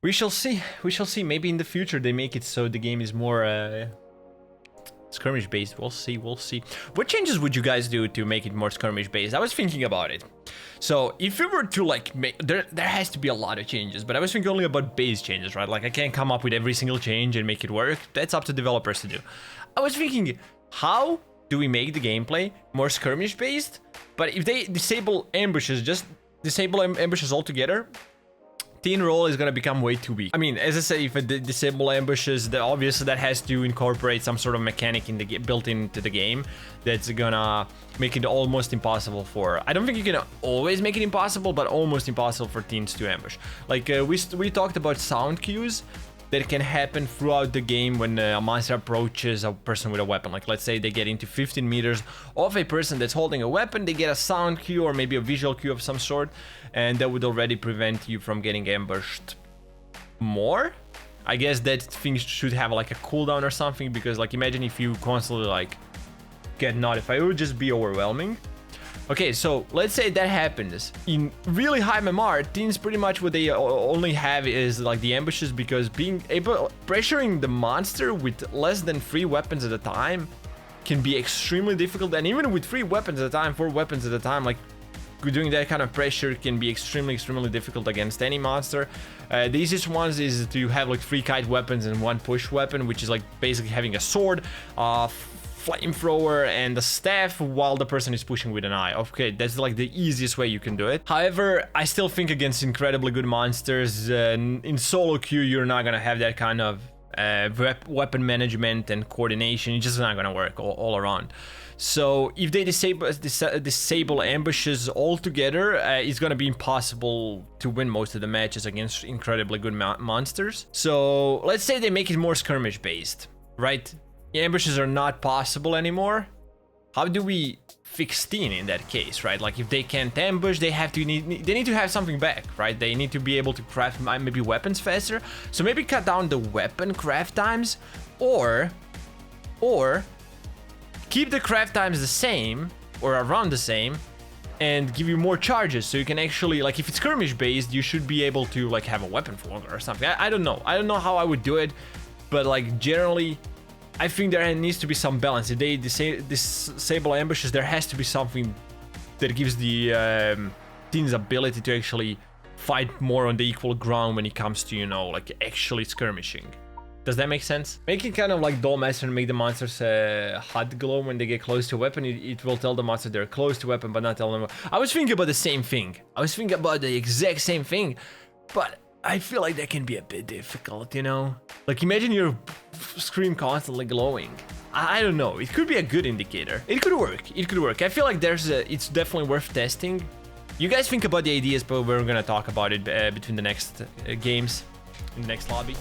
We shall see. We shall see. Maybe in the future they make it so the game is more skirmish based. We'll see. We'll see. What changes would you guys do to make it more skirmish based? I was thinking about it. So if we were to like make, there has to be a lot of changes, but I was thinking only about base changes, right? Like I can't come up with every single change and make it work. That's up to developers to do. I was thinking, how do we make the gameplay more skirmish based? But if they disable ambushes, just disable ambushes altogether, teen role is gonna become way too weak. I mean, as I say, if I disable ambushes, then obviously that has to incorporate some sort of mechanic in the built into the game that's gonna make it almost impossible for. I don't think you can always make it impossible, but almost impossible for teens to ambush. Like we talked about sound cues that can happen throughout the game when a monster approaches a person with a weapon. Like let's say they get into 15 meters of a person that's holding a weapon, they get a sound cue or maybe a visual cue of some sort, and that would already prevent you from getting ambushed more. I guess that thing should have like a cooldown or something, because like imagine if you constantly like get notified, it would just be overwhelming. Okay, so let's say that happens. In really high MMR, teens pretty much what they only have is like the ambushes, because pressuring the monster with less than 3 weapons at a time can be extremely difficult. And even with 3 weapons at a time, 4 weapons at a time, like doing that kind of pressure can be extremely difficult against any monster. The easiest ones is to have like 3 kite weapons and 1 push weapon, which is like basically having a sword, flamethrower and a staff while the person is pushing with an eye. Okay, that's like the easiest way you can do it. However, I still think against incredibly good monsters, in solo queue, you're not gonna have that kind of weapon management and coordination. It's just not gonna work all around. So if they disable ambushes altogether, it's gonna be impossible to win most of the matches against incredibly good monsters. So let's say they make it more skirmish based, right? Ambushes are not possible anymore. How do we fix teen in that case, right? Like if they can't ambush, they need to have something back, right? They need to be able to craft maybe weapons faster. So maybe cut down the weapon craft times, or keep the craft times the same or around the same and give you more charges, so you can actually, like if it's skirmish based, you should be able to like have a weapon for longer or something. I don't know how I would do it, but like generally I think there needs to be some balance. If they disable ambushes, there has to be something that gives the teens ability to actually fight more on the equal ground when it comes to, you know, like actually skirmishing. Does that make sense? Making kind of like Doll Master and make the monsters HUD glow when they get close to a weapon. It will tell the monster they're close to a weapon, but not tell them. I was thinking about the same thing. I was thinking about the exact same thing, but I feel like that can be a bit difficult, you know? Like imagine your screen constantly glowing. I don't know. It could be a good indicator. It could work. It could work. I feel like it's definitely worth testing. You guys think about the ideas, but we're gonna talk about it between the next games in the next lobby.